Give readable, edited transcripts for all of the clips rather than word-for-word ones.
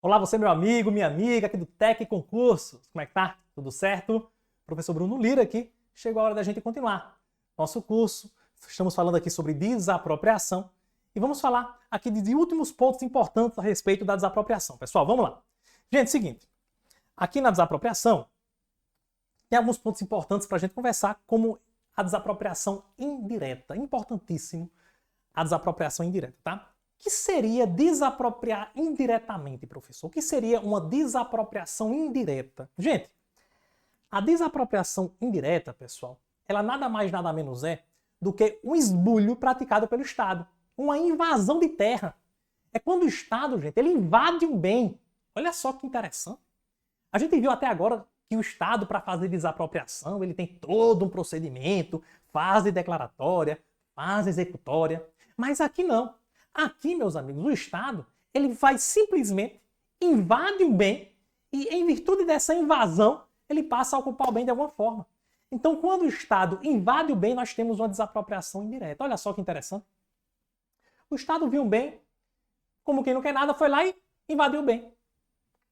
Olá, você meu amigo, minha amiga aqui do Tec Concursos. Como é que tá? Tudo certo? Professor Bruno Lira aqui. Chegou a hora da gente continuar nosso curso. Estamos falando aqui sobre desapropriação e vamos falar aqui de últimos pontos importantes a respeito da desapropriação. Pessoal, vamos lá. Gente, seguinte. Aqui na desapropriação tem alguns pontos importantes para a gente conversar, como a desapropriação indireta. Importantíssimo a desapropriação indireta, tá? O que seria desapropriar indiretamente, professor? O que seria uma desapropriação indireta? Gente, a desapropriação indireta, pessoal, ela nada mais nada menos é do que um esbulho praticado pelo Estado. Uma invasão de terra. É quando o Estado, gente, ele invade um bem. Olha só que interessante. A gente viu até agora que o Estado, para fazer desapropriação, ele tem todo um procedimento, fase declaratória, fase executória. Mas aqui não. Aqui, meus amigos, o Estado, ele vai simplesmente invade um bem e, em virtude dessa invasão, ele passa a ocupar o bem de alguma forma. Então, quando o Estado invade o bem, nós temos uma desapropriação indireta. Olha só que interessante. O Estado viu um bem, como quem não quer nada, foi lá e invadiu o bem.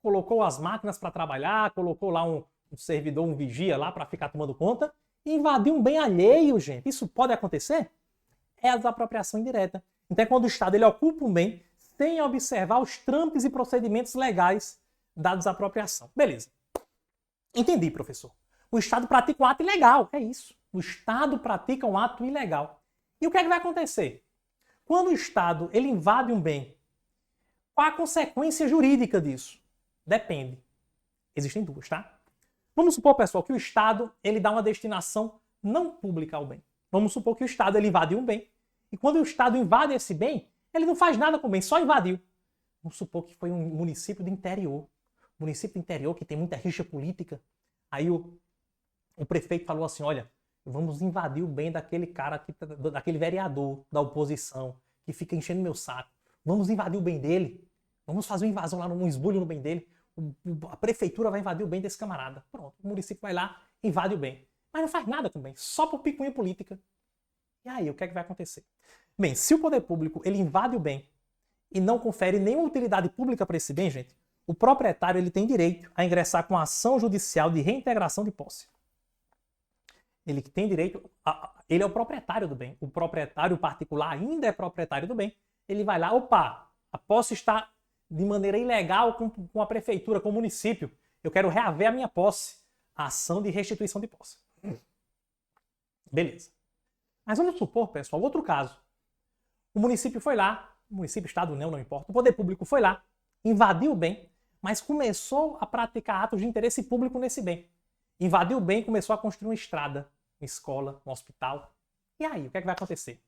Colocou as máquinas para trabalhar, colocou lá um servidor, um vigia lá para ficar tomando conta, e invadiu um bem alheio, gente. Isso pode acontecer? É a desapropriação indireta. Então é quando o Estado ele ocupa um bem sem observar os trâmites e procedimentos legais da desapropriação. Beleza. Entendi, professor. O Estado pratica um ato ilegal. É isso. O Estado pratica um ato ilegal. E o que é que vai acontecer? Quando o Estado ele invade um bem, qual a consequência jurídica disso? Depende. Existem duas, tá? Vamos supor, pessoal, que o Estado ele dá uma destinação não pública ao bem. Vamos supor que o Estado ele invadiu um bem. E quando o Estado invade esse bem, ele não faz nada com o bem, só invadiu. Vamos supor que foi um município do interior. Município do interior que tem muita rixa política. Aí o prefeito falou assim, olha, vamos invadir o bem daquele cara, daquele vereador da oposição, que fica enchendo meu saco. Vamos invadir o bem dele. Vamos fazer uma invasão lá, um esbulho no bem dele. A prefeitura vai invadir o bem desse camarada. Pronto, o município vai lá, invade o bem. Mas não faz nada com o bem, só por picuinha política. E aí, o que é que vai acontecer? Bem, se o poder público ele invade o bem e não confere nenhuma utilidade pública para esse bem, gente, o proprietário ele tem direito a ingressar com a ação judicial de reintegração de posse. Ele tem direito, ele é o proprietário do bem. O proprietário particular ainda é proprietário do bem. Ele vai lá, opa, a posse está de maneira ilegal com a prefeitura, com o município. Eu quero reaver a minha posse. A ação de restituição de posse. Beleza. Mas vamos supor, pessoal, outro caso. O município foi lá, o município, estado, não importa, o poder público foi lá, invadiu o bem, mas começou a praticar atos de interesse público nesse bem. Invadiu o bem e começou a construir uma estrada, uma escola, um hospital. E aí, o que é que vai acontecer?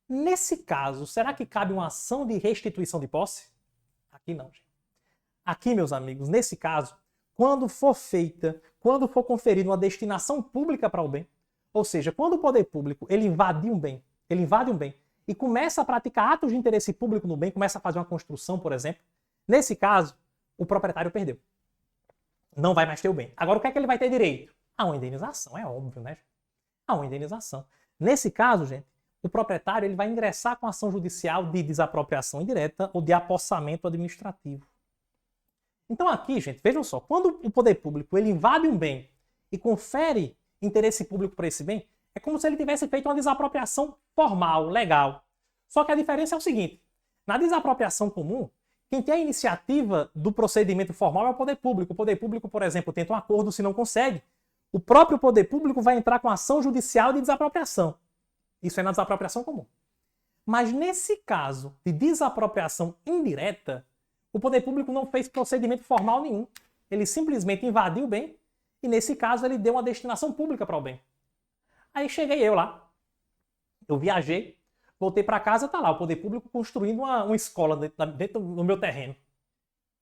Nesse caso, será que cabe uma ação de restituição de posse? Aqui não, gente. Aqui, meus amigos, nesse caso, quando for conferida uma destinação pública para o bem, ou seja, quando o poder público ele invade um bem e começa a praticar atos de interesse público no bem, começa a fazer uma construção, por exemplo, nesse caso, o proprietário perdeu. Não vai mais ter o bem. Agora, o que é que ele vai ter direito? A uma indenização, é óbvio, né? A uma indenização. Nesse caso, gente, o proprietário ele vai ingressar com ação judicial de desapropriação indireta ou de apossamento administrativo. Então aqui, gente, vejam só, quando o poder público ele invade um bem e confere interesse público para esse bem, é como se ele tivesse feito uma desapropriação formal, legal. Só que a diferença é o seguinte, na desapropriação comum, quem tem a iniciativa do procedimento formal é o poder público. O poder público, por exemplo, tenta um acordo, se não consegue, o próprio poder público vai entrar com ação judicial de desapropriação. Isso é na desapropriação comum. Mas nesse caso de desapropriação indireta, o poder público não fez procedimento formal nenhum. Ele simplesmente invadiu o bem e, nesse caso, ele deu uma destinação pública para o bem. Aí cheguei eu lá, eu viajei, voltei para casa, tá lá o poder público construindo uma escola dentro do meu terreno.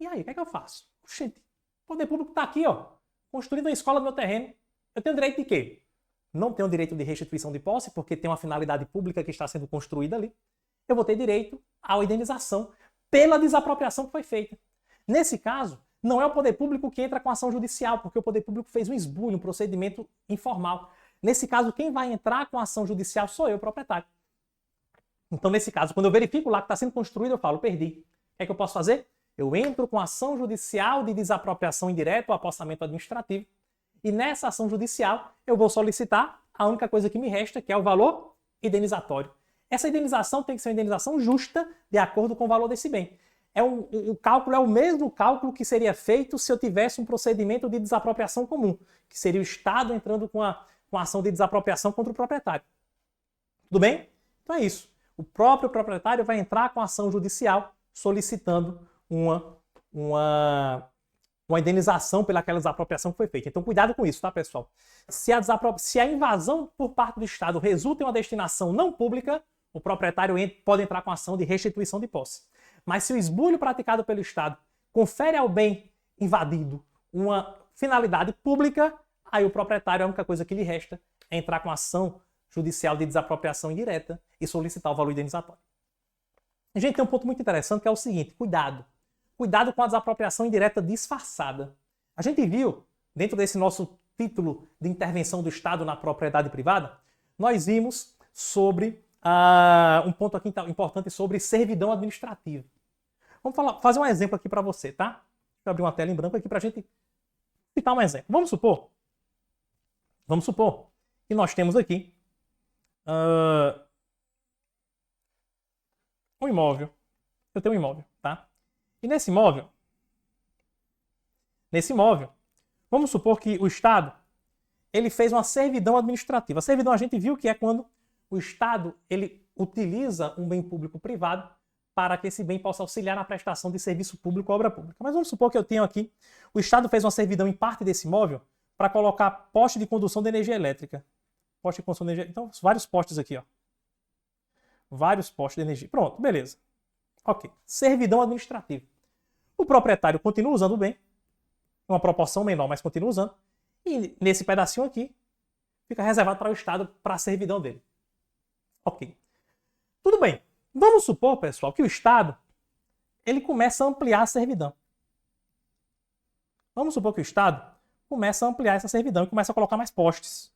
E aí, o que é que eu faço? Gente, o poder público está aqui, ó, construindo uma escola no meu terreno. Eu tenho direito de quê? Não tenho direito de restituição de posse, porque tem uma finalidade pública que está sendo construída ali. Eu vou ter direito à indenização pela desapropriação que foi feita. Nesse caso, não é o poder público que entra com ação judicial, porque o poder público fez um esbulho, um procedimento informal. Nesse caso, quem vai entrar com a ação judicial sou eu, o proprietário. Então, nesse caso, quando eu verifico lá que está sendo construído, eu falo, perdi. O que é que eu posso fazer? Eu entro com ação judicial de desapropriação indireta ou apossamento administrativo. E nessa ação judicial, eu vou solicitar a única coisa que me resta, que é o valor indenizatório. Essa indenização tem que ser uma indenização justa, de acordo com o valor desse bem. O cálculo é o mesmo cálculo que seria feito se eu tivesse um procedimento de desapropriação comum, que seria o Estado entrando com a ação de desapropriação contra o proprietário. Tudo bem? Então é isso. O próprio proprietário vai entrar com a ação judicial solicitando uma indenização pelaquela desapropriação que foi feita. Então cuidado com isso, tá, pessoal? Se a invasão por parte do Estado resulta em uma destinação não pública, o proprietário pode entrar com ação de restituição de posse. Mas se o esbulho praticado pelo Estado confere ao bem invadido uma finalidade pública, aí o proprietário, a única coisa que lhe resta é entrar com ação judicial de desapropriação indireta e solicitar o valor indenizatório. Gente, tem um ponto muito interessante que é o seguinte, cuidado. Cuidado com a desapropriação indireta disfarçada. A gente viu, dentro desse nosso título de intervenção do Estado na propriedade privada, nós vimos sobre um ponto aqui importante sobre servidão administrativa. Vamos fazer um exemplo aqui para você, tá? Deixa eu abrir uma tela em branco aqui para a gente citar um exemplo. Vamos supor que nós temos aqui um imóvel. Eu tenho um imóvel, tá? E nesse imóvel, vamos supor que o Estado ele fez uma servidão administrativa. A servidão a gente viu que é quando o Estado ele utiliza um bem público privado para que esse bem possa auxiliar na prestação de serviço público ou obra pública. Mas vamos supor que eu tenho aqui, o Estado fez uma servidão em parte desse imóvel para colocar poste de condução de energia elétrica. Poste de condução de energia... Então, vários postes aqui, ó. Vários postes de energia. Pronto, beleza. Ok. Servidão administrativa. O proprietário continua usando o bem, uma proporção menor, mas continua usando. E nesse pedacinho aqui, fica reservado para o Estado, para a servidão dele. Ok. Tudo bem. Vamos supor, pessoal, que o Estado ele começa a ampliar a servidão. Vamos supor que o Estado começa a ampliar essa servidão e começa a colocar mais postes.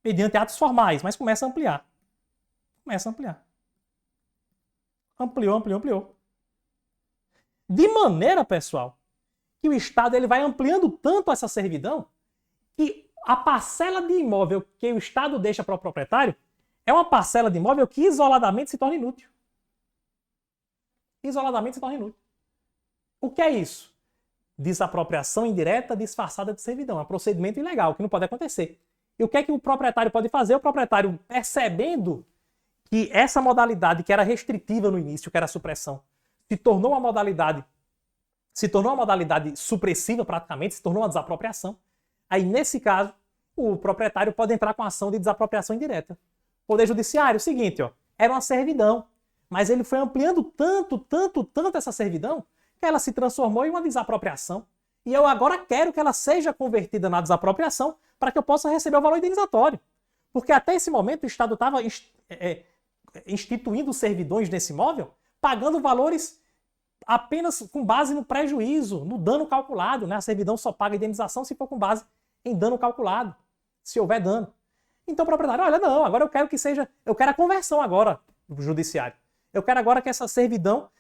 Mediante atos formais, mas começa a ampliar. Começa a ampliar. Ampliou. De maneira, pessoal, que o Estado ele vai ampliando tanto essa servidão que a parcela de imóvel que o Estado deixa para o proprietário é uma parcela de imóvel que isoladamente se torna inútil. Isoladamente se torna inútil. O que é isso? Desapropriação indireta disfarçada de servidão. É um procedimento ilegal, que não pode acontecer. E o que é que o proprietário pode fazer? O proprietário, percebendo que essa modalidade que era restritiva no início, que era a supressão, se tornou uma modalidade supressiva praticamente, se tornou uma desapropriação. Aí, nesse caso, o proprietário pode entrar com ação de desapropriação indireta. Poder Judiciário, o seguinte, ó, era uma servidão, mas ele foi ampliando tanto essa servidão que ela se transformou em uma desapropriação. E eu agora quero que ela seja convertida na desapropriação para que eu possa receber o valor indenizatório. Porque até esse momento o Estado estava instituindo servidões nesse imóvel, pagando valores apenas com base no prejuízo, no dano calculado. Né? A servidão só paga indenização se for com base em dano calculado, se houver dano. Então o proprietário, olha, não, agora eu quero a conversão agora do judiciário. Eu quero agora que essa servidão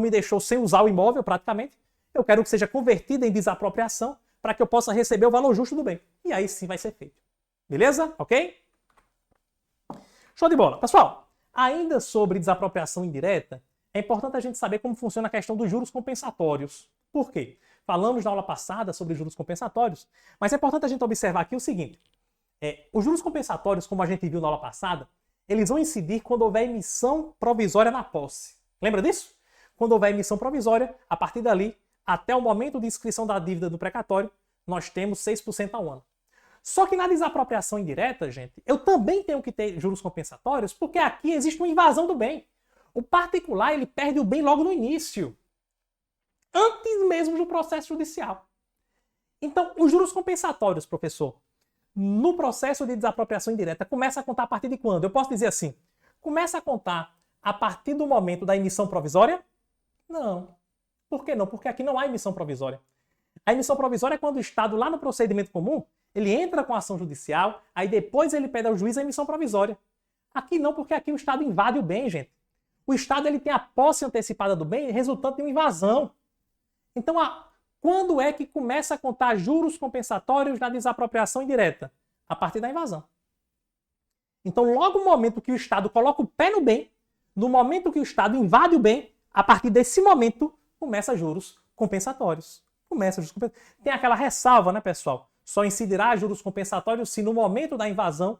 me deixou sem usar o imóvel praticamente, eu quero que seja convertida em desapropriação para que eu possa receber o valor justo do bem. E aí sim vai ser feito. Beleza? Ok? Show de bola. Pessoal, ainda sobre desapropriação indireta, é importante a gente saber como funciona a questão dos juros compensatórios. Por quê? Falamos na aula passada sobre juros compensatórios, mas é importante a gente observar aqui o seguinte. Os juros compensatórios, como a gente viu na aula passada, eles vão incidir quando houver emissão provisória na posse. Lembra disso? Quando houver emissão provisória, a partir dali, até o momento de inscrição da dívida do precatório, nós temos 6% ao ano. Só que na desapropriação indireta, gente, eu também tenho que ter juros compensatórios, porque aqui existe uma invasão do bem. O particular, ele perde o bem logo no início, antes mesmo do processo judicial. Então, os juros compensatórios, professor, no processo de desapropriação indireta, começa a contar a partir de quando? Eu posso dizer assim, começa a contar a partir do momento da emissão provisória? Não. Por que não? Porque aqui não há emissão provisória. A emissão provisória é quando o Estado, lá no procedimento comum, Ele entra com a ação judicial, aí depois ele pede ao juiz a emissão provisória. Aqui não, porque aqui o Estado invade o bem, gente. O Estado ele tem a posse antecipada do bem resultante de uma invasão. Então, quando é que começa a contar juros compensatórios da desapropriação indireta? A partir da invasão. Então, logo no momento que o Estado coloca o pé no bem, no momento que o Estado invade o bem, a partir desse momento, começa juros compensatórios. Tem aquela ressalva, né, pessoal? Só incidirá juros compensatórios se no momento da invasão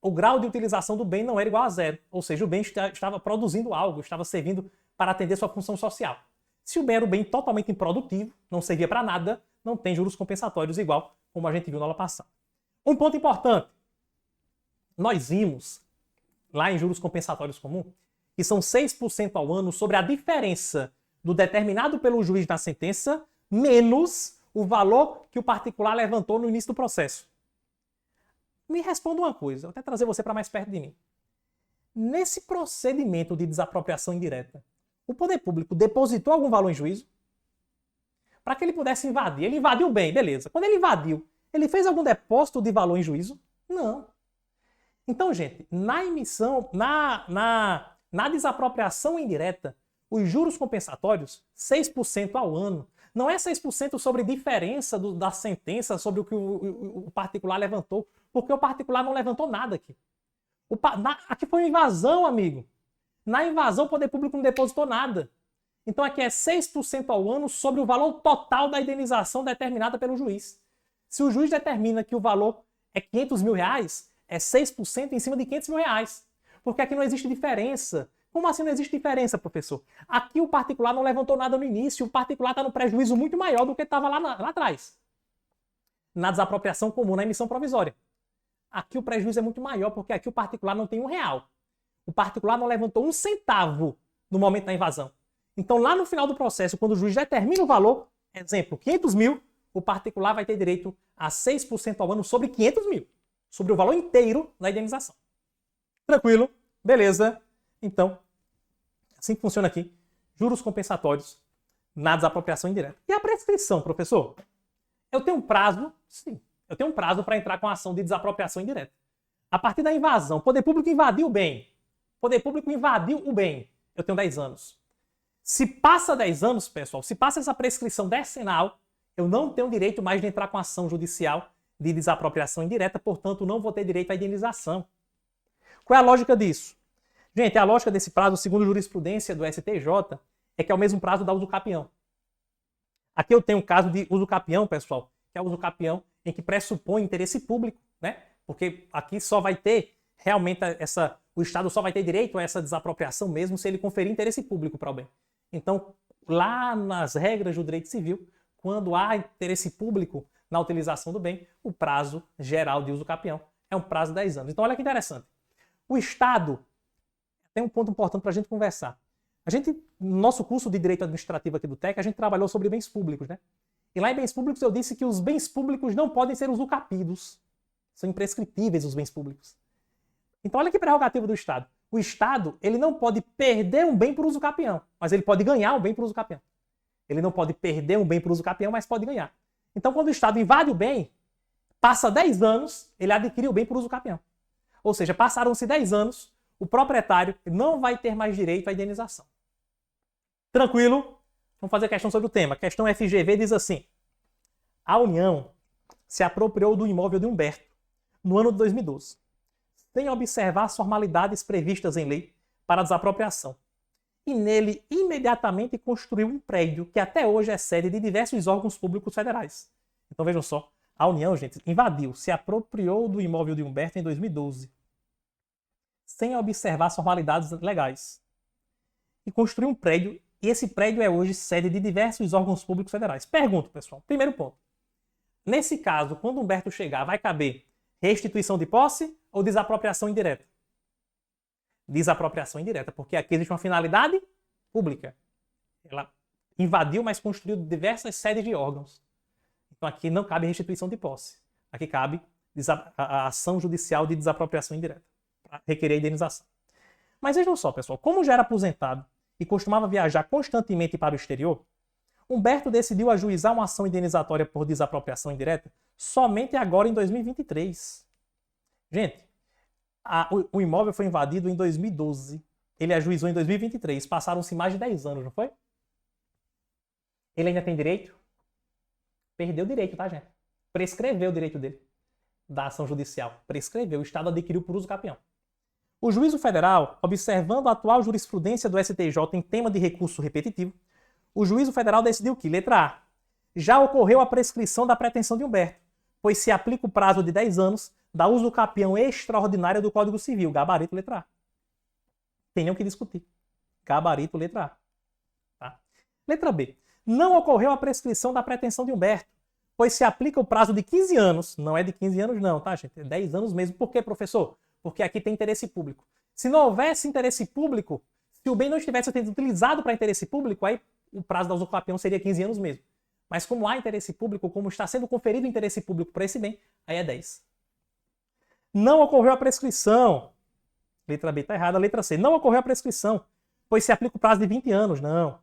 o grau de utilização do bem não era igual a zero. Ou seja, o bem estava produzindo algo, estava servindo para atender sua função social. Se o bem era um bem totalmente improdutivo, não servia para nada, não tem juros compensatórios igual, como a gente viu na aula passada. Um ponto importante. Nós vimos, lá em juros compensatórios comum, que são 6% ao ano sobre a diferença do determinado pelo juiz na sentença, menos o valor que o particular levantou no início do processo. Me responda uma coisa, vou até trazer você para mais perto de mim. Nesse procedimento de desapropriação indireta, o poder público depositou algum valor em juízo? Para que ele pudesse invadir. Ele invadiu bem, beleza. Quando ele invadiu, ele fez algum depósito de valor em juízo? Não. Então, gente, na emissão, na desapropriação indireta, os juros compensatórios, 6% ao ano. Não é 6% sobre diferença da sentença sobre o que o particular levantou, porque o particular não levantou nada aqui. Aqui foi uma invasão, amigo. Na invasão, o poder público não depositou nada. Então aqui é 6% ao ano sobre o valor total da indenização determinada pelo juiz. Se o juiz determina que o valor é 500 mil reais, é 6% em cima de 500 mil reais. Porque aqui não existe diferença. Como assim não existe diferença, professor? Aqui o particular não levantou nada no início, o particular está no prejuízo muito maior do que estava lá atrás. Na desapropriação comum, na emissão provisória. Aqui o prejuízo é muito maior, porque aqui o particular não tem R$1. O particular não levantou um centavo no momento da invasão. Então lá no final do processo, quando o juiz determina o valor, exemplo, 500 mil, o particular vai ter direito a 6% ao ano sobre 500 mil. Sobre o valor inteiro da indenização. Tranquilo? Beleza? Então, assim que funciona aqui, juros compensatórios na desapropriação indireta. E a prescrição, professor? Eu tenho um prazo, sim, eu tenho um prazo para entrar com a ação de desapropriação indireta. A partir da invasão, o poder público invadiu o bem. O poder público invadiu o bem. Eu tenho 10 anos. Se passa 10 anos, pessoal, se passa essa prescrição decenal, eu não tenho direito mais de entrar com a ação judicial de desapropriação indireta, portanto, não vou ter direito à indenização. Qual é a lógica disso? Gente, a lógica desse prazo, segundo a jurisprudência do STJ, é que é o mesmo prazo da usucapião. Aqui eu tenho um caso de usucapião, pessoal, que é o usucapião em que pressupõe interesse público, né? Porque aqui só vai ter realmente o Estado só vai ter direito a essa desapropriação mesmo se ele conferir interesse público para o bem. Então, lá nas regras do direito civil, quando há interesse público na utilização do bem, o prazo geral de usucapião é um prazo de 10 anos. Então, olha que interessante. O Estado tem um ponto importante para a gente conversar. No nosso curso de Direito Administrativo aqui do TEC, a gente trabalhou sobre bens públicos, né? E lá em bens públicos eu disse que os bens públicos não podem ser usucapidos. São imprescritíveis os bens públicos. Então olha que prerrogativa do Estado. O Estado, ele não pode perder um bem por usucapião, mas ele pode ganhar um bem por usucapião. Ele não pode perder um bem por usucapião, mas pode ganhar. Então quando o Estado invade o bem, passa 10 anos, ele adquire o bem por usucapião. Ou seja, passaram-se 10 anos, o proprietário não vai ter mais direito à indenização. Tranquilo? Vamos fazer a questão sobre o tema. A questão FGV diz assim: a União se apropriou do imóvel de Humberto no ano de 2012, sem observar as formalidades previstas em lei para a desapropriação. E nele imediatamente construiu um prédio que até hoje é sede de diversos órgãos públicos federais. Então vejam só, a União, gente, invadiu, se apropriou do imóvel de Humberto em 2012, sem observar as formalidades legais. E construiu um prédio, e esse prédio é hoje sede de diversos órgãos públicos federais. Pergunto, pessoal, primeiro ponto. Nesse caso, quando Humberto chegar, vai caber restituição de posse ou desapropriação indireta? Desapropriação indireta, porque aqui existe uma finalidade pública. Ela invadiu, mas construiu diversas sedes de órgãos. Então aqui não cabe restituição de posse. Aqui cabe a ação judicial de desapropriação indireta, para requerer indenização. Mas vejam só, pessoal, como já era aposentado e costumava viajar constantemente para o exterior, Humberto decidiu ajuizar uma ação indenizatória por desapropriação indireta somente agora em 2023. Gente, o imóvel foi invadido em 2012. Ele ajuizou em 2023. Passaram-se mais de 10 anos, não foi? Ele ainda tem direito? Perdeu o direito, tá, gente? Prescreveu o direito dele da ação judicial. Prescreveu. O Estado adquiriu por uso capião. O juízo federal, observando a atual jurisprudência do STJ em tema de recurso repetitivo, o juízo federal decidiu que, letra A, já ocorreu a prescrição da pretensão de Humberto, pois se aplica o prazo de 10 anos da uso capião extraordinária do Código Civil, gabarito letra A. Tem nem o que discutir. Gabarito letra A. Tá? Letra B. Não ocorreu a prescrição da pretensão de Humberto, pois se aplica o prazo de 15 anos. Não é de 15 anos não, tá, gente? É 10 anos mesmo. Por quê, professor? Porque aqui tem interesse público. Se não houvesse interesse público, se o bem não estivesse sendo utilizado para interesse público, aí o prazo da usucapião seria 15 anos mesmo. Mas como há interesse público, como está sendo conferido interesse público para esse bem, aí é 10. Não ocorreu a prescrição. Letra B está errada. Letra C. Não ocorreu a prescrição, pois se aplica o prazo de 20 anos. Não.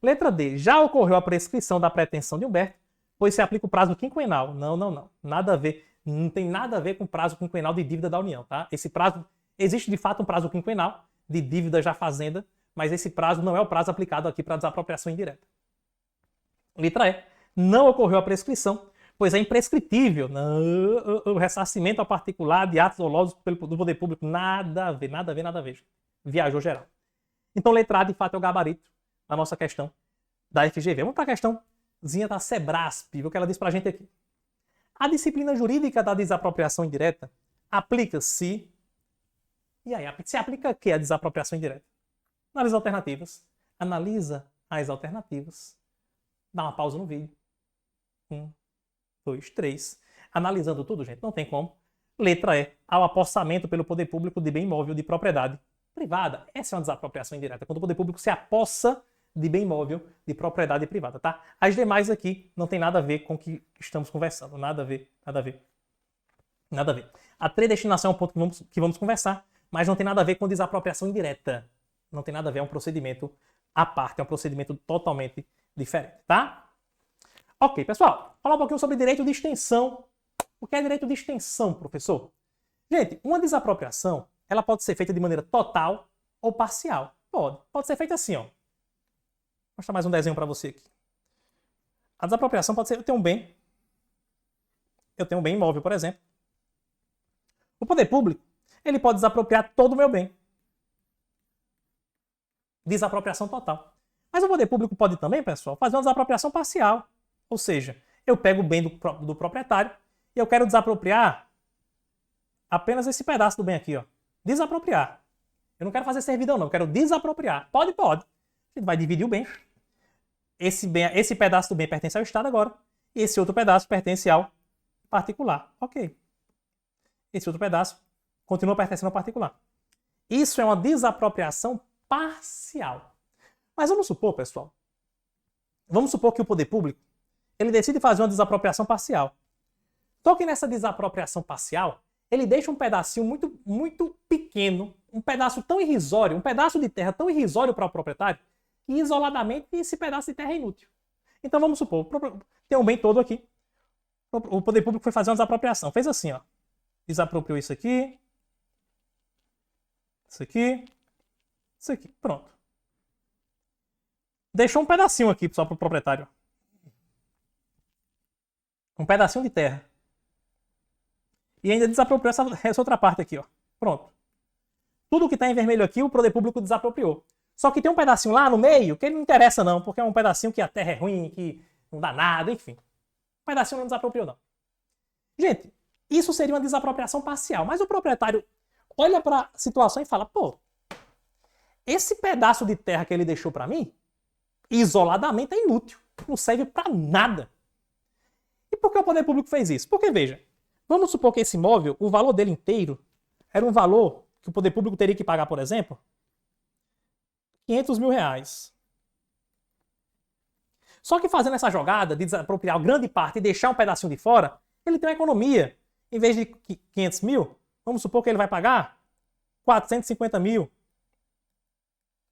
Letra D. Já ocorreu a prescrição da pretensão de Humberto, pois se aplica o prazo quinquenal. Não, não, não. Nada a ver. Não tem nada a ver com o prazo quinquenal de dívida da União, tá? Esse prazo, existe de fato um prazo quinquenal de dívidas da Fazenda, mas esse prazo não é o prazo aplicado aqui para desapropriação indireta. Letra E. Não ocorreu a prescrição, pois é imprescritível. O ressarcimento a particular de atos dolosos do poder público. Nada a ver, nada a ver, nada a ver. Viajou geral. Então, letra A, de fato, é o gabarito da nossa questão da FGV. Vamos para a questãozinha da Sebrasp, o que ela diz para a gente aqui. A disciplina jurídica da desapropriação indireta aplica-se... E aí, se aplica a quê a desapropriação indireta? Analisa alternativas. Analisa as alternativas. Dá uma pausa no vídeo. 1, 2, 3. Analisando tudo, gente, não tem como. Letra E. Ao apossamento pelo poder público de bem imóvel de propriedade privada. Essa é uma desapropriação indireta, quando o poder público se apossa de bem imóvel de propriedade privada, tá? As demais aqui não tem nada a ver com o que estamos conversando. Nada a ver, nada a ver. Nada a ver. A predestinação é um ponto que vamos conversar, mas não tem nada a ver com desapropriação indireta. Não tem nada a ver, é um procedimento à parte, é um procedimento totalmente diferente, tá? Ok, pessoal, falar um pouquinho sobre direito de extensão. O que é direito de extensão, professor? Gente, uma desapropriação, ela pode ser feita de maneira total ou parcial. Pode ser feita assim, ó. Vou mostrar mais um desenho para você aqui. A desapropriação pode ser, eu tenho um bem imóvel, por exemplo. O poder público, ele pode desapropriar todo o meu bem. Desapropriação total. Mas o poder público pode também, pessoal, fazer uma desapropriação parcial. Ou seja, eu pego o bem do proprietário e eu quero desapropriar apenas esse pedaço do bem aqui, ó. Desapropriar. Eu não quero fazer servidão, não. Eu quero desapropriar. Pode. A gente vai dividir o bem. Esse pedaço do bem pertence ao Estado agora. E esse outro pedaço pertence ao particular. Ok. Esse outro pedaço continua pertencendo ao particular. Isso é uma desapropriação parcial. Mas vamos supor, pessoal, que o poder público ele decide fazer uma desapropriação parcial. Só que nessa desapropriação parcial, ele deixa um pedacinho muito, muito pequeno, um pedaço tão irrisório, um pedaço de terra tão irrisório para o proprietário, que isoladamente esse pedaço de terra é inútil. Então vamos supor, tem um bem todo aqui, o poder público foi fazer uma desapropriação, fez assim, ó, desapropriou isso aqui, pronto. Deixou um pedacinho aqui só para o proprietário. Um pedacinho de terra. E ainda desapropriou essa outra parte aqui, ó. Pronto. Tudo que está em vermelho aqui, o poder público desapropriou. Só que tem um pedacinho lá no meio que ele não interessa não, porque é um pedacinho que a terra é ruim, que não dá nada, enfim. O pedacinho não desapropriou não. Gente, isso seria uma desapropriação parcial, mas o proprietário olha para a situação e fala, pô, esse pedaço de terra que ele deixou para mim, isoladamente é inútil, não serve para nada. E por que o poder público fez isso? Porque, veja, vamos supor que esse imóvel, o valor dele inteiro, era um valor que o poder público teria que pagar, por exemplo, R$500 mil. Só que fazendo essa jogada de desapropriar grande parte e deixar um pedacinho de fora, ele tem uma economia. Em vez de 500 mil, vamos supor que ele vai pagar 450 mil.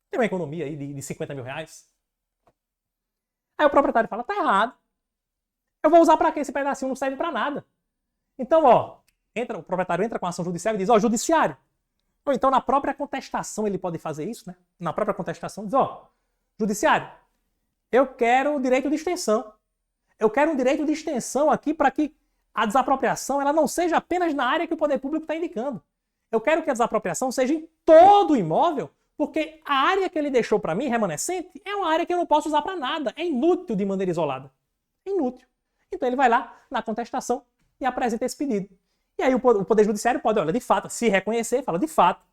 Tem uma economia aí de 50 mil reais. Aí o proprietário fala, tá errado. Eu vou usar para quê? Esse pedacinho não serve para nada. Então, ó, o proprietário entra com a ação judicial e diz, ó, judiciário. Ou então na própria contestação ele pode fazer isso, né? Na própria contestação diz, ó, judiciário, eu quero o direito de extensão. Eu quero um direito de extensão aqui para que a desapropriação ela não seja apenas na área que o poder público está indicando. Eu quero que a desapropriação seja em todo o imóvel, porque a área que ele deixou para mim, remanescente, é uma área que eu não posso usar para nada. É inútil de maneira isolada. É inútil. Então ele vai lá na contestação e apresenta esse pedido. E aí o Poder Judiciário pode, olha, de fato, se reconhecer, fala, de fato,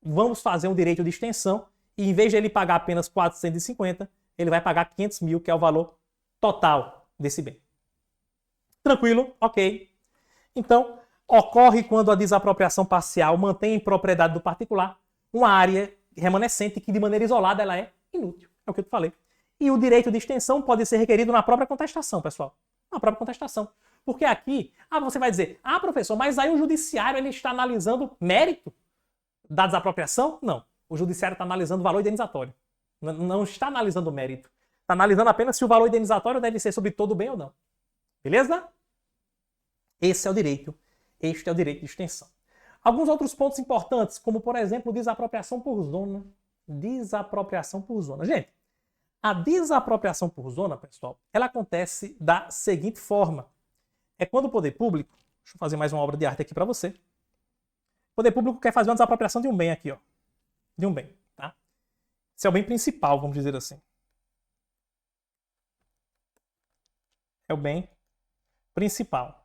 vamos fazer um direito de extensão e em vez de ele pagar apenas 450, ele vai pagar 500 mil, que é o valor total desse bem. Tranquilo? Ok. Então, ocorre quando a desapropriação parcial mantém em propriedade do particular uma área remanescente que de maneira isolada ela é inútil. É o que eu te falei. E o direito de extensão pode ser requerido na própria contestação, pessoal. Na própria contestação. Porque aqui, você vai dizer, professor, mas aí o judiciário ele está analisando mérito da desapropriação? Não. O judiciário está analisando o valor indenizatório. Não está analisando mérito. Está analisando apenas se o valor indenizatório deve ser sobre todo o bem ou não. Beleza? Esse é o direito. Este é o direito de extensão. Alguns outros pontos importantes, como por exemplo, desapropriação por zona. Desapropriação por zona. Gente, a desapropriação por zona, pessoal, ela acontece da seguinte forma. É quando o poder público, deixa eu fazer mais uma obra de arte aqui para você. O poder público quer fazer uma desapropriação de um bem aqui, ó. De um bem, tá? Esse é o bem principal, vamos dizer assim. É o bem principal.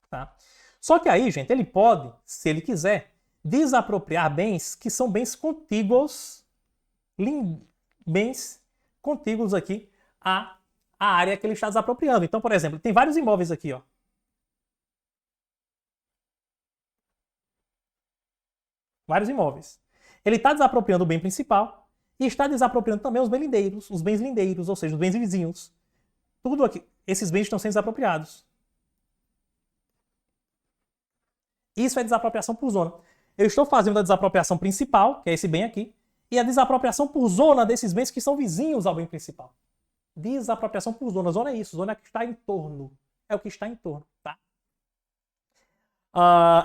Tá? Só que aí, gente, ele pode, se ele quiser, desapropriar bens que são bens contíguos, bens contíguos aqui à área que ele está desapropriando. Então, por exemplo, tem vários imóveis aqui, ó. Vários imóveis. Ele está desapropriando o bem principal e está desapropriando também os bens lindeiros, ou seja, os bens vizinhos. Tudo aqui, esses bens estão sendo desapropriados. Isso é desapropriação por zona. Eu estou fazendo a desapropriação principal, que é esse bem aqui, e a desapropriação por zona desses bens que são vizinhos ao bem principal. Desapropriação por zona. Zona é isso, zona é o que está em torno. É o que está em torno, tá?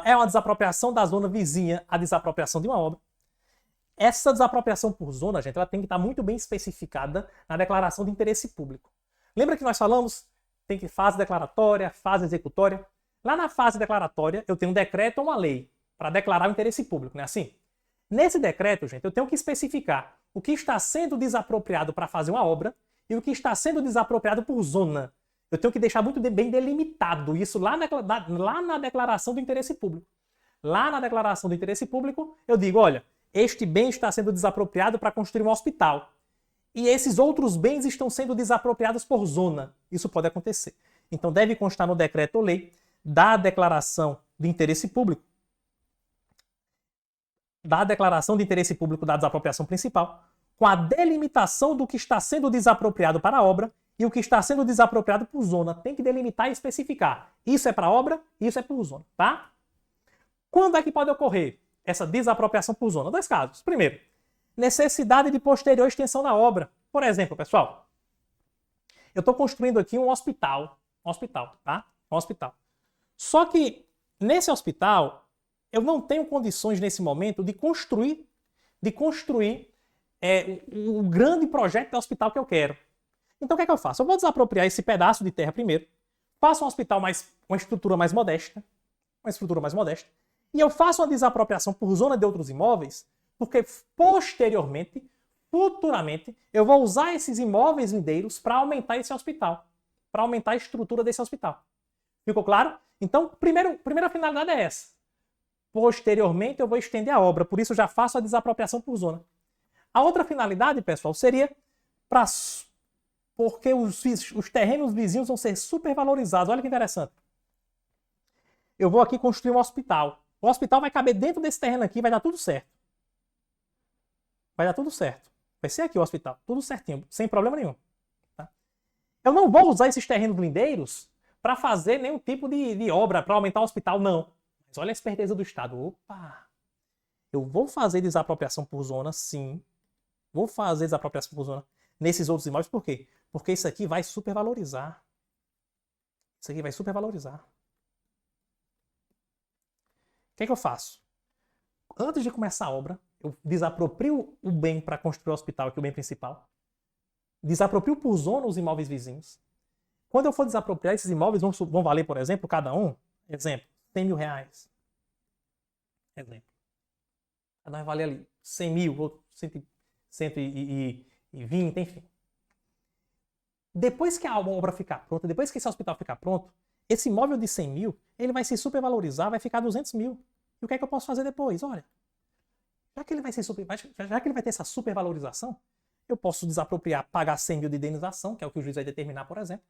É uma desapropriação da zona vizinha à desapropriação de uma obra. Essa desapropriação por zona, gente, ela tem que estar muito bem especificada na declaração de interesse público. Lembra que nós falamos? Tem que fase declaratória, fase executória. Lá na fase declaratória, eu tenho um decreto ou uma lei para declarar o interesse público, não é assim? Nesse decreto, gente, eu tenho que especificar o que está sendo desapropriado para fazer uma obra e o que está sendo desapropriado por zona. Eu tenho que deixar muito bem delimitado isso lá na declaração do interesse público. Lá na declaração do interesse público, eu digo, olha, este bem está sendo desapropriado para construir um hospital. E esses outros bens estão sendo desapropriados por zona. Isso pode acontecer. Então deve constar no decreto ou lei da declaração de interesse público, da declaração de interesse público da desapropriação principal, com a delimitação do que está sendo desapropriado para a obra e o que está sendo desapropriado por zona. Tem que delimitar e especificar. Isso é para obra, isso é por zona, tá? Quando é que pode ocorrer essa desapropriação por zona? Dois casos. Primeiro, necessidade de posterior extensão da obra. Por exemplo, pessoal, eu estou construindo aqui um hospital, tá? Um hospital. Só que nesse hospital eu não tenho condições nesse momento de construir o grande projeto de hospital que eu quero. Então o que é que eu faço? Eu vou desapropriar esse pedaço de terra primeiro, faço um hospital uma estrutura mais modesta, e eu faço uma desapropriação por zona de outros imóveis, porque posteriormente, futuramente, eu vou usar esses imóveis lindeiros para aumentar esse hospital, para aumentar a estrutura desse hospital. Ficou claro? Então, primeira finalidade é essa. Posteriormente, eu vou estender a obra, por isso eu já faço a desapropriação por zona. A outra finalidade, pessoal, seria porque os terrenos vizinhos vão ser supervalorizados. Olha que interessante. Eu vou aqui construir um hospital. O hospital vai caber dentro desse terreno aqui, vai dar tudo certo. Vai dar tudo certo. Vai ser aqui o hospital, tudo certinho, sem problema nenhum. Tá? Eu não vou usar esses terrenos lindeiros para fazer nenhum tipo de obra, para aumentar o hospital, não. Mas olha a esperteza do Estado. Opa! Eu vou fazer desapropriação por zona, sim. Vou fazer desapropriação por zona. nesses outros imóveis. Por quê? Porque isso aqui vai supervalorizar. Isso aqui vai supervalorizar. O que é que eu faço? Antes de começar a obra, eu desaproprio o bem para construir o hospital, que é o bem principal. Desaproprio por zona os imóveis vizinhos. Quando eu for desapropriar, esses imóveis vão valer, por exemplo, cada um, exemplo, 100 mil reais. Exemplo. Cada um vai valer ali 100 mil, outro 120, enfim. Depois que a obra ficar pronta, depois que esse hospital ficar pronto, esse imóvel de 100 mil, ele vai se supervalorizar, vai ficar 200 mil. E o que é que eu posso fazer depois? Olha, já que ele vai ter essa supervalorização, eu posso desapropriar, pagar 100 mil de indenização, que é o que o juiz vai determinar, por exemplo.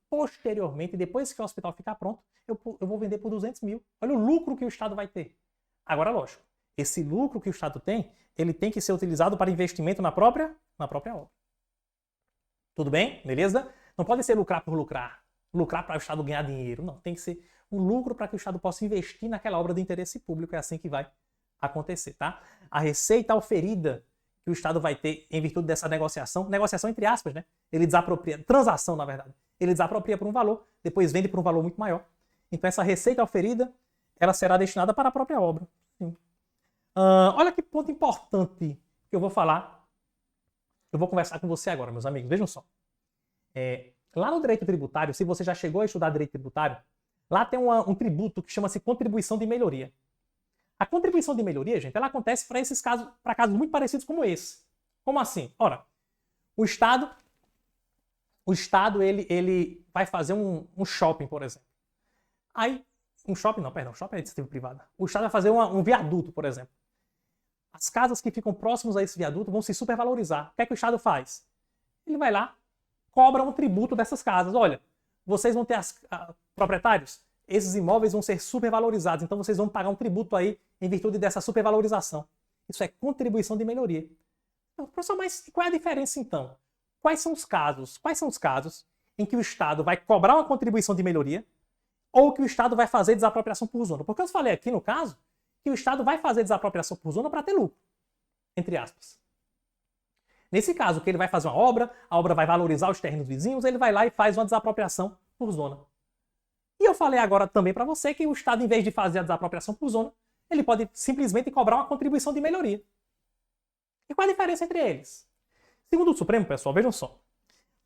Posteriormente, depois que o hospital ficar pronto, eu vou vender por 200 mil. Olha o lucro que o Estado vai ter. Agora, lógico, esse lucro que o Estado tem, ele tem que ser utilizado para investimento na própria obra. Tudo bem? Beleza? Não pode ser lucrar por lucrar. Lucrar para o Estado ganhar dinheiro. Não, tem que ser um lucro para que o Estado possa investir naquela obra de interesse público. É assim que vai acontecer, tá? A receita oferida que o Estado vai ter em virtude dessa negociação entre aspas, né? Ele desapropria, transação na verdade. Ele desapropria por um valor, depois vende por um valor muito maior. Então essa receita oferida, ela será destinada para a própria obra. Sim. Olha que ponto importante que eu vou falar. Eu vou conversar com você agora, meus amigos. Vejam só. Lá no direito tributário, se você já chegou a estudar direito tributário, lá tem um tributo que chama-se contribuição de melhoria. A contribuição de melhoria, gente, ela acontece para esses casos, para casos muito parecidos como esse. Como assim? Ora, o Estado ele vai fazer um shopping, por exemplo. Aí, shopping é iniciativa privada. O Estado vai fazer um viaduto, por exemplo. As casas que ficam próximas a esse viaduto vão se supervalorizar. O que é que o Estado faz? Ele vai lá, cobra um tributo dessas casas. Olha, vocês vão ter proprietários, esses imóveis vão ser supervalorizados, então vocês vão pagar um tributo aí em virtude dessa supervalorização. Isso é contribuição de melhoria. Então, professor, mas qual é a diferença então? Quais são os casos em que o Estado vai cobrar uma contribuição de melhoria ou que o Estado vai fazer desapropriação por zona? Porque eu falei aqui no caso que o Estado vai fazer desapropriação por zona para ter lucro, entre aspas. Nesse caso, que ele vai fazer uma obra, a obra vai valorizar os terrenos vizinhos, ele vai lá e faz uma desapropriação por zona. E eu falei agora também para você que o Estado, em vez de fazer a desapropriação por zona, ele pode simplesmente cobrar uma contribuição de melhoria. E qual a diferença entre eles? Segundo o Supremo, pessoal, vejam só.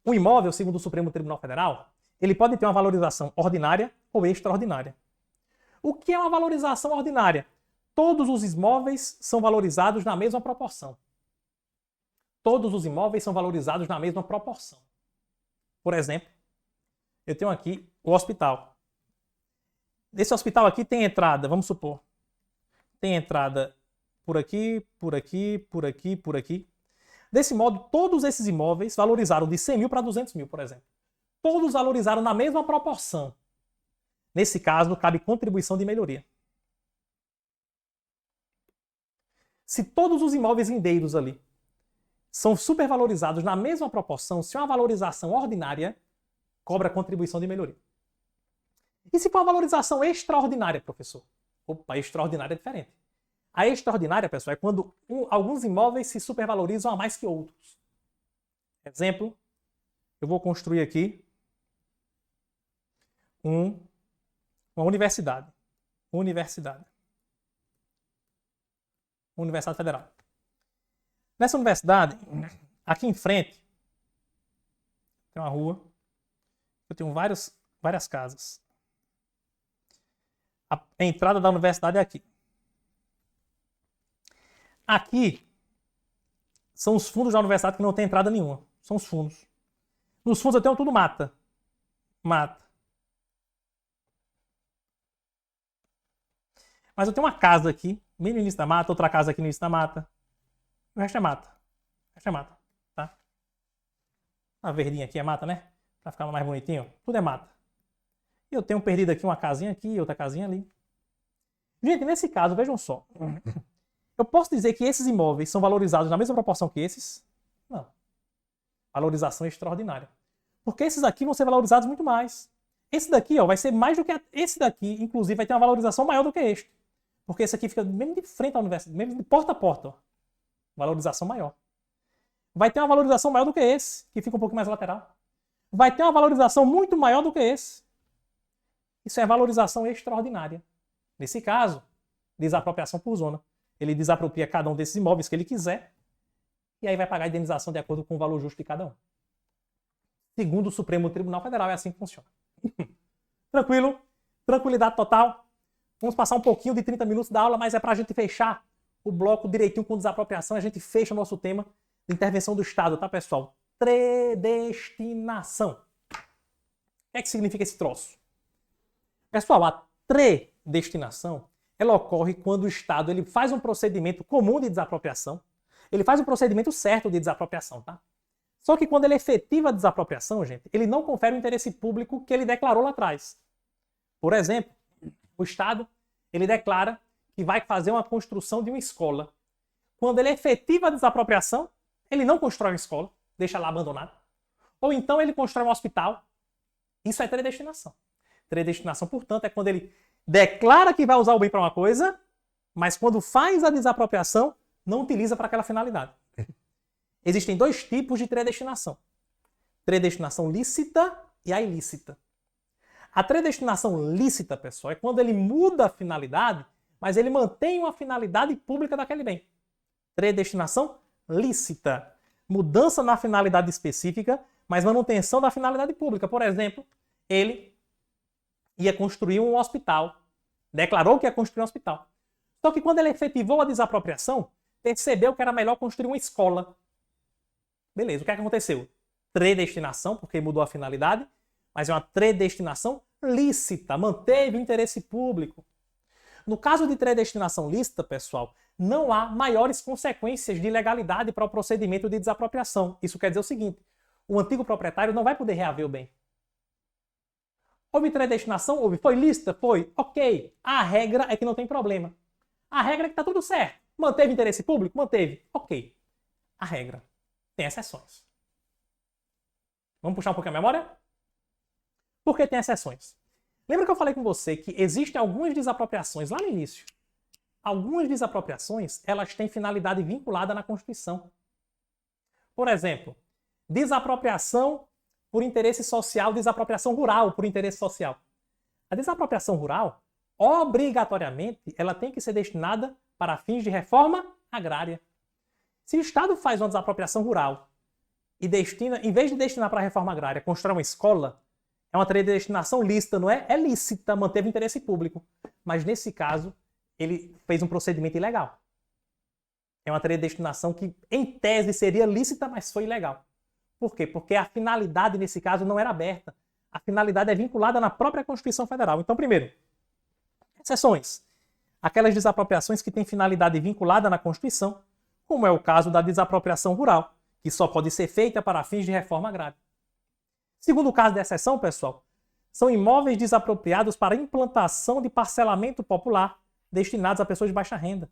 O imóvel, segundo o Supremo Tribunal Federal, ele pode ter uma valorização ordinária ou extraordinária. O que é uma valorização ordinária? Todos os imóveis são valorizados na mesma proporção. Todos os imóveis são valorizados na mesma proporção. Por exemplo, eu tenho aqui o hospital. Esse hospital aqui tem entrada, vamos supor, tem entrada por aqui, por aqui, por aqui, por aqui. Desse modo, todos esses imóveis valorizaram de 100 mil para 200 mil, por exemplo. Todos valorizaram na mesma proporção. Nesse caso, cabe contribuição de melhoria. Se todos os imóveis lindeiros ali são supervalorizados na mesma proporção, se é uma valorização ordinária, cobra contribuição de melhoria. E se for uma valorização extraordinária, professor? Opa, extraordinária é diferente. A extraordinária, pessoal, é quando alguns imóveis se supervalorizam a mais que outros. Exemplo, eu vou construir aqui uma universidade. Universidade Federal. Nessa universidade, aqui em frente, tem uma rua, eu tenho várias casas. A entrada da universidade é aqui. Aqui são os fundos da universidade que não tem entrada nenhuma. São os fundos. Nos fundos eu tenho tudo mata. Mata. Mas eu tenho uma casa aqui, bem no início da mata, outra casa aqui no início da mata. O resto é mata. O resto é mata, tá? A verdinha aqui é mata, né? Pra ficar mais bonitinho. Tudo é mata. E eu tenho perdido aqui uma casinha aqui e outra casinha ali. Gente, nesse caso, vejam só. Eu posso dizer que esses imóveis são valorizados na mesma proporção que esses? Não. Valorização extraordinária. Porque esses aqui vão ser valorizados muito mais. Esse daqui, ó, vai ser mais do que esse daqui, inclusive vai ter uma valorização maior do que este. Porque esse aqui fica mesmo de frente à universidade, mesmo de porta a porta, ó. Valorização maior. vai ter uma valorização maior do que esse, que fica um pouco mais lateral. Vai ter uma valorização muito maior do que esse. Isso é valorização extraordinária. Nesse caso, desapropriação por zona. Ele desapropria cada um desses imóveis que ele quiser e aí vai pagar a indenização de acordo com o valor justo de cada um. Segundo o Supremo Tribunal Federal, é assim que funciona. Tranquilo? Tranquilidade total? Vamos passar um pouquinho de 30 minutos da aula, mas é para a gente fechar o bloco direitinho com desapropriação. A gente fecha o nosso tema de intervenção do Estado, tá, pessoal? Predestinação. O que é que significa esse troço? Pessoal, a predestinação, ela ocorre quando o Estado ele faz um procedimento comum de desapropriação, ele faz um procedimento certo de desapropriação, tá? Só que quando ele efetiva a desapropriação, gente, ele não confere o interesse público que ele declarou lá atrás. Por exemplo, o Estado, ele declara que vai fazer uma construção de uma escola. Quando ele efetiva a desapropriação, ele não constrói uma escola, deixa lá abandonado. Ou então ele constrói um hospital. Isso é predestinação. Predestinação, portanto, é quando ele declara que vai usar o bem para uma coisa, mas quando faz a desapropriação, não utiliza para aquela finalidade. Existem dois tipos de predestinação. Predestinação lícita e a ilícita. A predestinação lícita, pessoal, é quando ele muda a finalidade, mas ele mantém uma finalidade pública daquele bem. Predestinação lícita. Mudança na finalidade específica, mas manutenção da finalidade pública. Por exemplo, ele ia construir um hospital. Declarou que ia construir um hospital. Só que quando ele efetivou a desapropriação, percebeu que era melhor construir uma escola. Beleza, o que é que aconteceu? Predestinação, porque mudou a finalidade, mas é uma predestinação lícita, manteve o interesse público. No caso de predestinação lícita, pessoal, não há maiores consequências de ilegalidade para o procedimento de desapropriação. Isso quer dizer o seguinte, o antigo proprietário não vai poder reaver o bem. Houve predestinação? Houve. Foi lícita? Foi. Ok. A regra é que não tem problema. A regra é que está tudo certo. Manteve interesse público? Manteve. Ok. A regra. Tem exceções. Vamos puxar um pouquinho a memória? Por que tem exceções? Lembra que eu falei com você que existem algumas desapropriações lá no início? Algumas desapropriações, elas têm finalidade vinculada na Constituição. Por exemplo, desapropriação por interesse social, desapropriação rural por interesse social. A desapropriação rural, obrigatoriamente, ela tem que ser destinada para fins de reforma agrária. Se o Estado faz uma desapropriação rural e destina, em vez de destinar para a reforma agrária, constrói uma escola, é uma predestinação lícita, não é? É lícita, manteve o interesse público. Mas nesse caso, ele fez um procedimento ilegal. É uma predestinação que, em tese, seria lícita, mas foi ilegal. Por quê? Porque a finalidade, nesse caso, não era aberta. A finalidade é vinculada na própria Constituição Federal. Então, primeiro, exceções. Aquelas desapropriações que têm finalidade vinculada na Constituição, como é o caso da desapropriação rural, que só pode ser feita para fins de reforma agrária. Segundo caso de exceção, pessoal, são imóveis desapropriados para implantação de parcelamento popular destinados a pessoas de baixa renda.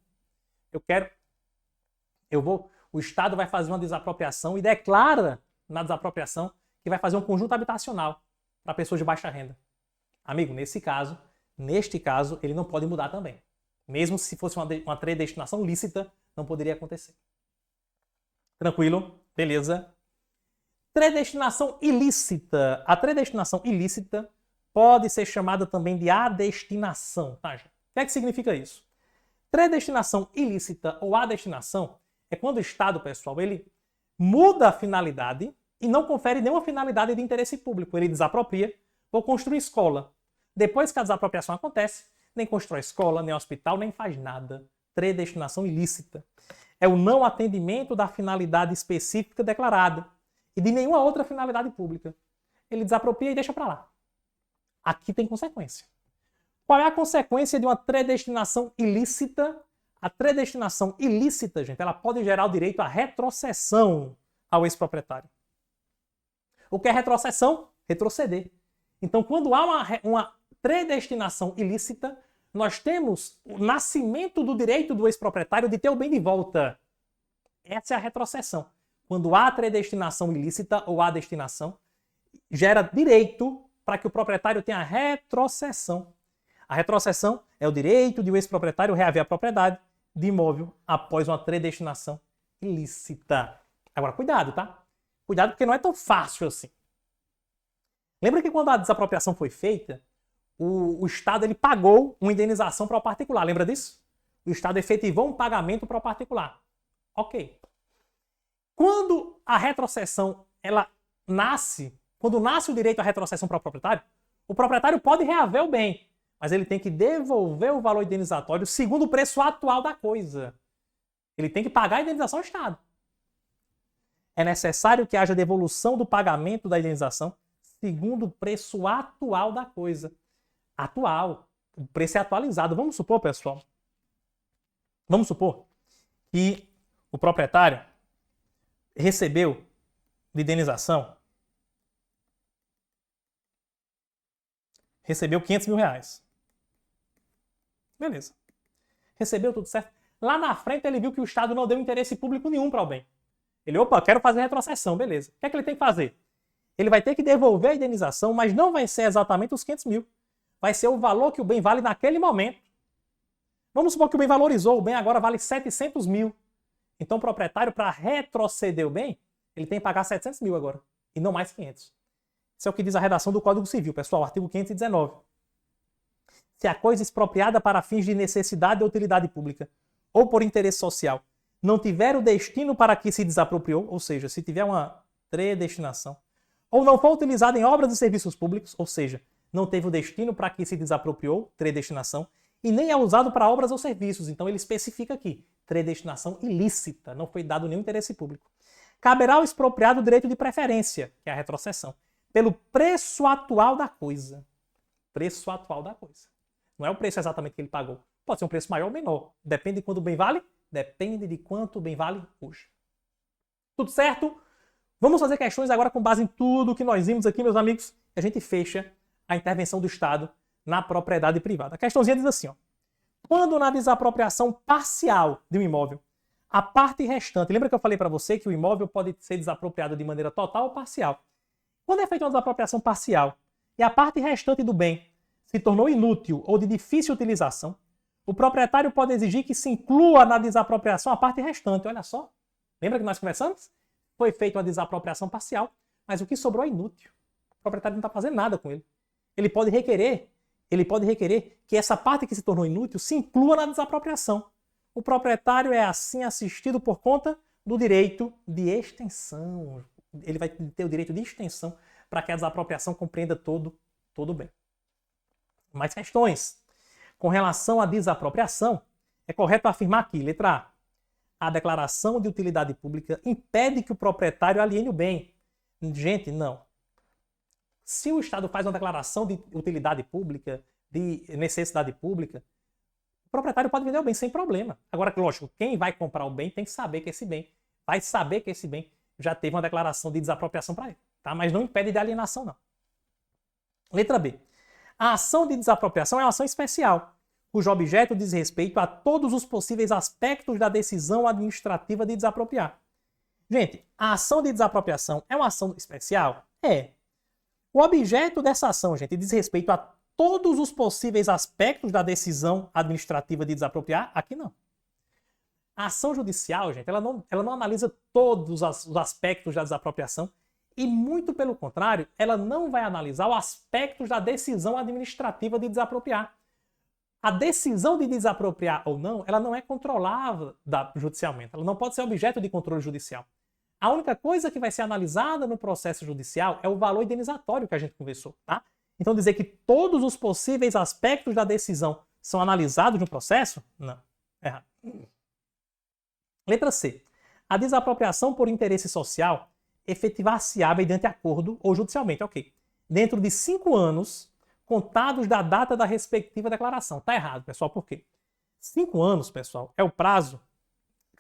O Estado vai fazer uma desapropriação e declara na desapropriação que vai fazer um conjunto habitacional para pessoas de baixa renda. Amigo, neste caso, ele não pode mudar também. Mesmo se fosse uma predestinação lícita, não poderia acontecer. Tranquilo? Beleza? Predestinação ilícita. A predestinação ilícita pode ser chamada também de adestinação. Tá, gente? O que é que significa isso? Predestinação ilícita ou adestinação é quando o Estado, pessoal, ele muda a finalidade e não confere nenhuma finalidade de interesse público. Ele desapropria, vou construir escola. Depois que a desapropriação acontece, nem constrói escola, nem hospital, nem faz nada. Predestinação ilícita. É o não atendimento da finalidade específica declarada e de nenhuma outra finalidade pública. Ele desapropria e deixa para lá. Aqui tem consequência. Qual é a consequência de uma predestinação ilícita? A predestinação ilícita, gente, ela pode gerar o direito à retrocessão ao ex-proprietário. O que é retrocessão? Retroceder. Então, quando há uma predestinação ilícita, nós temos o nascimento do direito do ex-proprietário de ter o bem de volta. Essa é a retrocessão. Quando há predestinação ilícita ou há destinação, gera direito para que o proprietário tenha retrocessão. A retrocessão é o direito de o ex-proprietário reaver a propriedade de imóvel após uma predestinação ilícita. Agora, cuidado, tá? Cuidado porque não é tão fácil assim. Lembra que quando a desapropriação foi feita, o Estado ele pagou uma indenização para o particular. Lembra disso? O Estado efetivou um pagamento para o particular. Ok. Quando a retrocessão ela nasce, quando nasce o direito à retrocessão para o proprietário pode reaver o bem, mas ele tem que devolver o valor indenizatório segundo o preço atual da coisa. Ele tem que pagar a indenização ao Estado. É necessário que haja devolução do pagamento da indenização segundo o preço atual da coisa. Atual. O preço é atualizado. Vamos supor, pessoal, que o proprietário recebeu de indenização, recebeu 500 mil reais. Beleza. Recebeu tudo certo. Lá na frente ele viu que o Estado não deu interesse público nenhum para o bem. Ele, opa, quero fazer retrocessão, beleza. O que é que ele tem que fazer? Ele vai ter que devolver a indenização, mas não vai ser exatamente os 500 mil. Vai ser o valor que o bem vale naquele momento. Vamos supor que o bem valorizou, o bem agora vale 700 mil. Então o proprietário, para retroceder o bem, ele tem que pagar 700 mil agora, e não mais 500. Isso é o que diz a redação do Código Civil, pessoal, artigo 519. Se a coisa expropriada para fins de necessidade ou utilidade pública, ou por interesse social, não tiver o destino para que se desapropriou, ou seja, se tiver uma predestinação, ou não for utilizada em obras e serviços públicos, ou seja, não teve o destino para que se desapropriou, predestinação, e nem é usado para obras ou serviços. Então ele especifica aqui, predestinação ilícita, não foi dado nenhum interesse público. Caberá ao expropriado o direito de preferência, que é a retrocessão, pelo preço atual da coisa. Preço atual da coisa. Não é o preço exatamente que ele pagou. Pode ser um preço maior ou menor. Depende de quanto o bem vale? Depende de quanto o bem vale hoje. Tudo certo? Vamos fazer questões agora com base em tudo que nós vimos aqui, meus amigos. A gente fecha a intervenção do Estado na propriedade privada. A questãozinha diz assim, ó. Quando na desapropriação parcial de um imóvel, a parte restante... Lembra que eu falei para você que o imóvel pode ser desapropriado de maneira total ou parcial? Quando é feita uma desapropriação parcial e a parte restante do bem se tornou inútil ou de difícil utilização, o proprietário pode exigir que se inclua na desapropriação a parte restante. Olha só. Lembra que nós conversamos? Foi feita uma desapropriação parcial, mas o que sobrou é inútil. O proprietário não está fazendo nada com ele. Ele pode requerer que essa parte que se tornou inútil se inclua na desapropriação. O proprietário é assim assistido por conta do direito de extensão. Ele vai ter o direito de extensão para que a desapropriação compreenda todo o bem. Mais questões. Com relação à desapropriação, é correto afirmar que, letra A, a declaração de utilidade pública impede que o proprietário aliene o bem. Gente, não. Se o Estado faz uma declaração de utilidade pública, de necessidade pública, o proprietário pode vender o bem sem problema. Agora, lógico, quem vai comprar o bem tem que saber que esse bem, vai saber que esse bem já teve uma declaração de desapropriação para ele. Tá? Mas não impede de alienação, não. Letra B. A ação de desapropriação é uma ação especial, cujo objeto diz respeito a todos os possíveis aspectos da decisão administrativa de desapropriar. Gente, a ação de desapropriação é uma ação especial? É. O objeto dessa ação, gente, diz respeito a todos os possíveis aspectos da decisão administrativa de desapropriar? Aqui não. A ação judicial, gente, ela não analisa todos os aspectos da desapropriação e, muito pelo contrário, ela não vai analisar os aspectos da decisão administrativa de desapropriar. A decisão de desapropriar ou não, ela não é controlada judicialmente. Ela não pode ser objeto de controle judicial. A única coisa que vai ser analisada no processo judicial é o valor indenizatório que a gente conversou, tá? Então dizer que todos os possíveis aspectos da decisão são analisados no processo? Não. Errado. Letra C. A desapropriação por interesse social efetivar-se-á mediante acordo ou judicialmente, ok. Dentro de 5 anos, contados da data da respectiva declaração. Tá errado, pessoal, por quê? 5 anos, pessoal, é o prazo.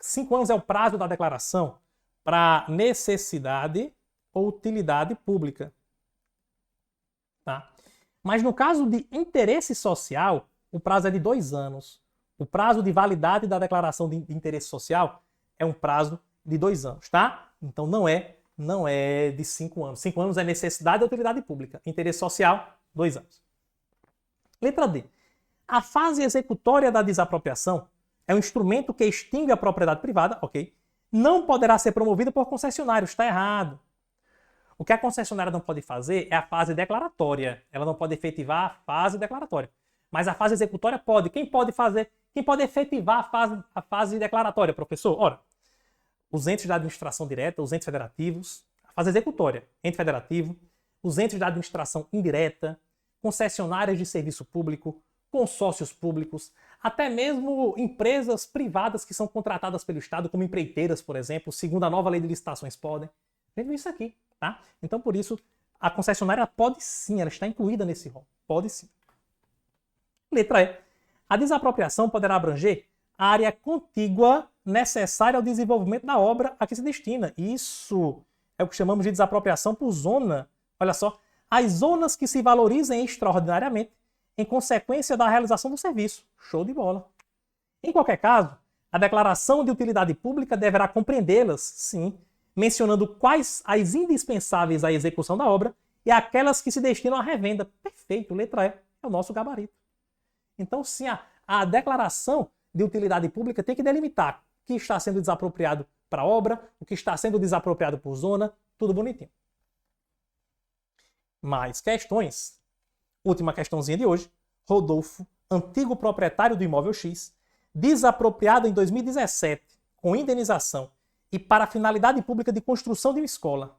5 anos é o prazo da declaração para necessidade ou utilidade pública. Tá? Mas no caso de interesse social, o prazo é de 2 anos. O prazo de validade da declaração de interesse social é um prazo de 2 anos, tá? Então não é de 5 anos. 5 anos é necessidade ou utilidade pública. Interesse social, 2 anos. Letra D. A fase executória da desapropriação é um instrumento que extingue a propriedade privada, ok? não poderá ser promovida por concessionários. Está errado. O que a concessionária não pode fazer é a fase declaratória. Ela não pode efetivar a fase declaratória. Mas a fase executória pode. Quem pode fazer? Quem pode efetivar a fase declaratória, professor? Ora, os entes da administração direta, os entes federativos, a fase executória, ente federativo, os entes da administração indireta, concessionárias de serviço público, consórcios públicos, até mesmo empresas privadas que são contratadas pelo Estado, como empreiteiras, por exemplo, segundo a nova lei de licitações podem. Vendo isso aqui, tá? Então, por isso, a concessionária pode sim, ela está incluída nesse rol. Pode sim. Letra E. A desapropriação poderá abranger a área contígua necessária ao desenvolvimento da obra a que se destina. Isso é o que chamamos de desapropriação por zona. Olha só, as zonas que se valorizem extraordinariamente em consequência da realização do serviço. Show de bola. Em qualquer caso, a declaração de utilidade pública deverá compreendê-las, sim, mencionando quais as indispensáveis à execução da obra e aquelas que se destinam à revenda. Perfeito, letra E é o nosso gabarito. Então, sim, a declaração de utilidade pública tem que delimitar o que está sendo desapropriado para obra, o que está sendo desapropriado por zona, tudo bonitinho. Mais questões. Última questãozinha de hoje. Rodolfo, antigo proprietário do imóvel X, desapropriado em 2017 com indenização e para finalidade pública de construção de uma escola.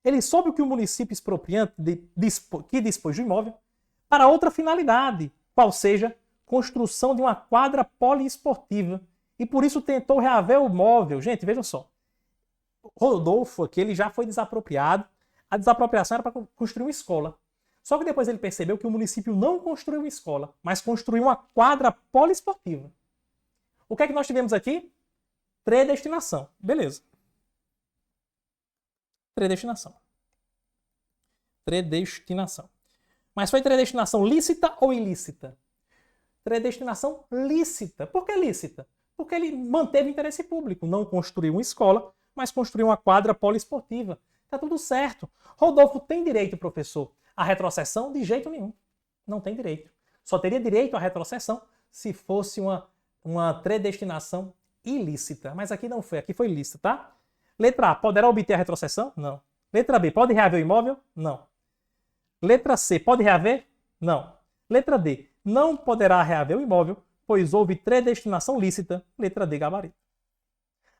Ele soube que o município expropriante que dispôs do imóvel para outra finalidade, qual seja construção de uma quadra poliesportiva, e por isso tentou reaver o imóvel. Gente, vejam só. Rodolfo aqui, ele já foi desapropriado. A desapropriação era para construir uma escola. Só que depois ele percebeu que o município não construiu uma escola, mas construiu uma quadra poliesportiva. O que é que nós tivemos aqui? Predestinação. Beleza. Predestinação. Predestinação. Mas foi predestinação lícita ou ilícita? Predestinação lícita. Por que lícita? Porque ele manteve o interesse público. Não construiu uma escola, mas construiu uma quadra poliesportiva. Tá tudo certo. Rodolfo tem direito, professor, à retrocessão? De jeito nenhum. Não tem direito. Só teria direito à retrocessão se fosse uma predestinação ilícita. Mas aqui não foi. Aqui foi lícita, tá? Letra A. Poderá obter a retrocessão? Não. Letra B. Pode reaver o imóvel? Não. Letra C. Pode reaver? Não. Letra D. Não poderá reaver o imóvel, pois houve predestinação lícita. Letra D. Gabarito.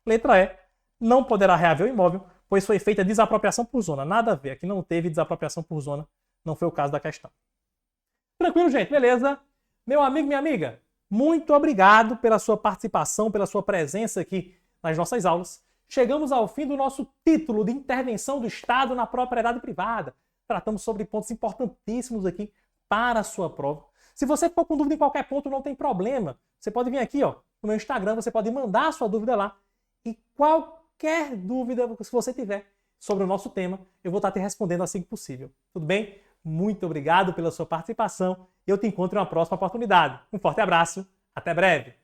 Letra E. Não poderá reaver o imóvel, pois foi feita desapropriação por zona. Nada a ver. Aqui não teve desapropriação por zona. Não foi o caso da questão. Tranquilo, gente? Beleza? Meu amigo, minha amiga, muito obrigado pela sua participação, pela sua presença aqui nas nossas aulas. Chegamos ao fim do nosso título de intervenção do Estado na propriedade privada. Tratamos sobre pontos importantíssimos aqui para a sua prova. Se você ficou com dúvida em qualquer ponto, não tem problema. Você pode vir aqui, ó, no meu Instagram, você pode mandar a sua dúvida lá. E qualquer dúvida que você tiver sobre o nosso tema, eu vou estar te respondendo assim que possível. Tudo bem? Muito obrigado pela sua participação. Eu te encontro em uma próxima oportunidade. Um forte abraço. Até breve.